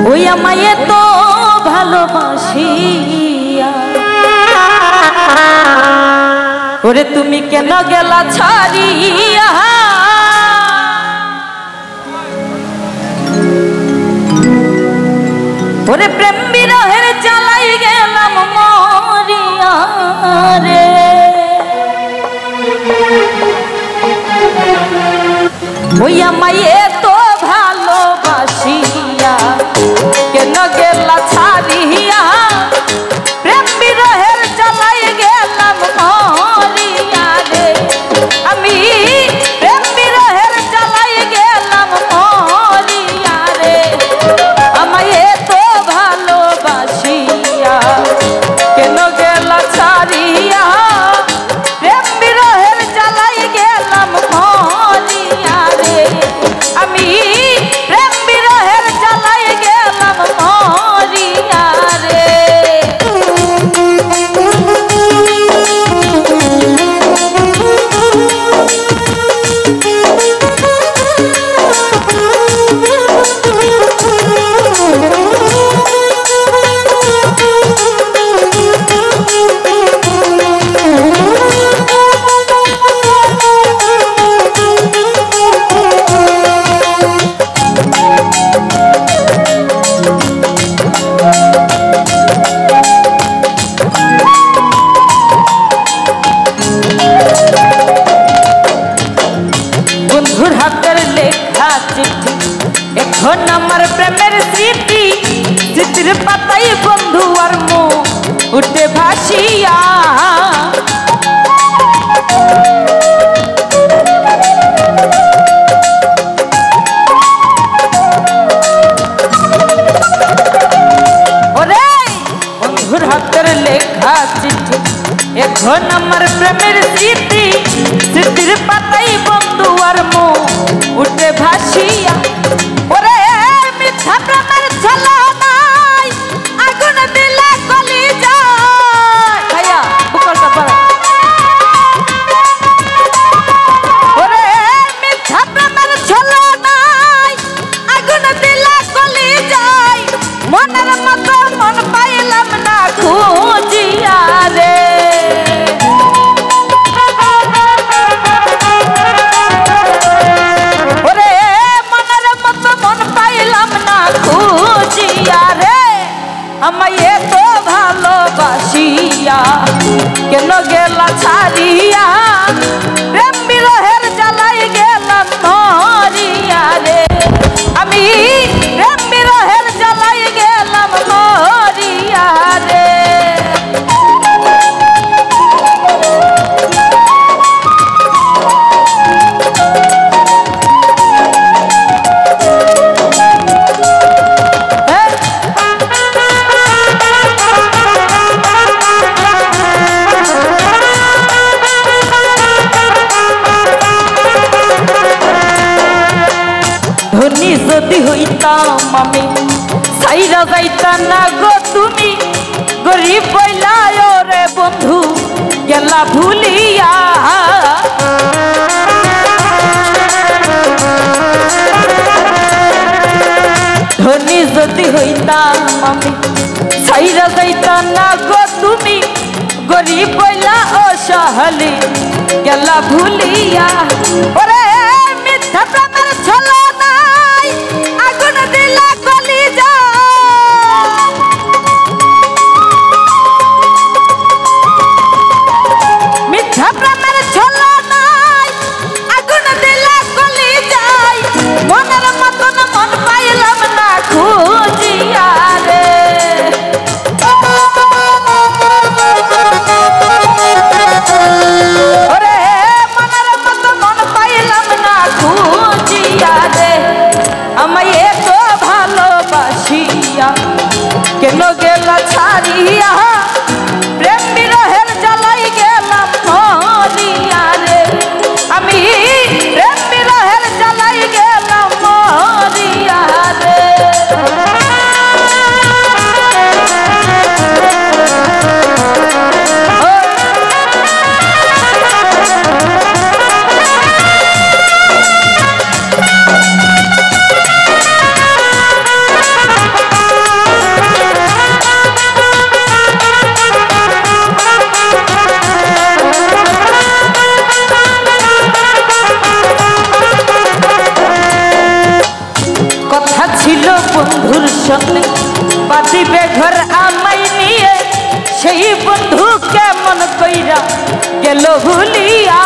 ওই আমায় তো ভালোবাসিয়া ওরে তুমি কেন গেলা ছাড়িয়া ওরে প্রেম বিরহের জ্বালাই গেলাম মরিয়া রে ওই আমায় তো ভালোবাসিয়া কেন গেলা ছাড়িয়া প্রেম বিরহের জ্বালাই গেলাম মরিয়া রে আমি প্রেম বিরহের জ্বালাই গেলাম মরিয়া রে আমায় তো ভালোবাসিয়া কেন গেলা ছাড়িয়া প্রেম বিরহের জ্বালাই গেলাম মরিয়া রে আমি প্রেম বিরহের জ্বালাই গেলাম মরিয়া রে বন্ধুর হাতের লেখা চিঠি এখন আমার প্রেমের স্মৃতি চিঠির পাতায় বন্ধু আর মুখ উঠে ভাসিয়া ওরে বন্ধুর হাতের লেখা চিঠি এখন আমার প্রেমের স্মৃতি স্মৃতির পাতাই বন্ধু আর মুখ উঠে ভাসিয়া ওরে মিথ্যা প্রেমের ছলনায় আগুন দিলে কলি যায় ভাইয়া বুকলটা পড়া ওরে মিথ্যা প্রেমের ছলনায় আগুন দিলে কলি যায় মনের মতো মন পাইলাম না খুঁজিয়া রে ওরে মনের মতো মন পাইলাম না খুঁজিয়া রে আমায় তো ভালোবাসিয়া কেন গেলা ছাড়িয়া প্রেম বিরহের জ্বালাই গেলাম মরিয়া রে আমি প্রেম বিরহের জ্বালাই গেলাম মরিয়া রে ধনী যদি হইতাম আমি সাইরা যাইতা না গো তুমি গরিব বইলা রে বন্ধু গেলা ভুলিয়া ধনী যদি হইতাম আমি সাইরা যাইতা না গো তুমি গরিব বইলা অসহালি গেলা ভুলিয়া ওরে মিথ্যা প্রেমের ছলনায় আগুন দিলা কলি যায় মিথ্যা প্রেমের ছলনায় আগুন দিলা কলি যায় মনের মতন মন পাইলাম না খুঁজিয়া রে ওরে মনের মতো মন পাইলাম না খুঁজিয়া রে আমায় তো ভালোবাসিয়া কেন গেলা ছাড়িয়া প্রেম বিরহের জ্বালাই গেলাম মরিয়া রে আমি প্রেম বিরহের জ্বালাই গেলাম মরিয়া রে টেনশন নেই বাঁধিবে ঘর আমাই নিয়ে সেই বন্ধু কেমন কইরা গেল ভুলিয়া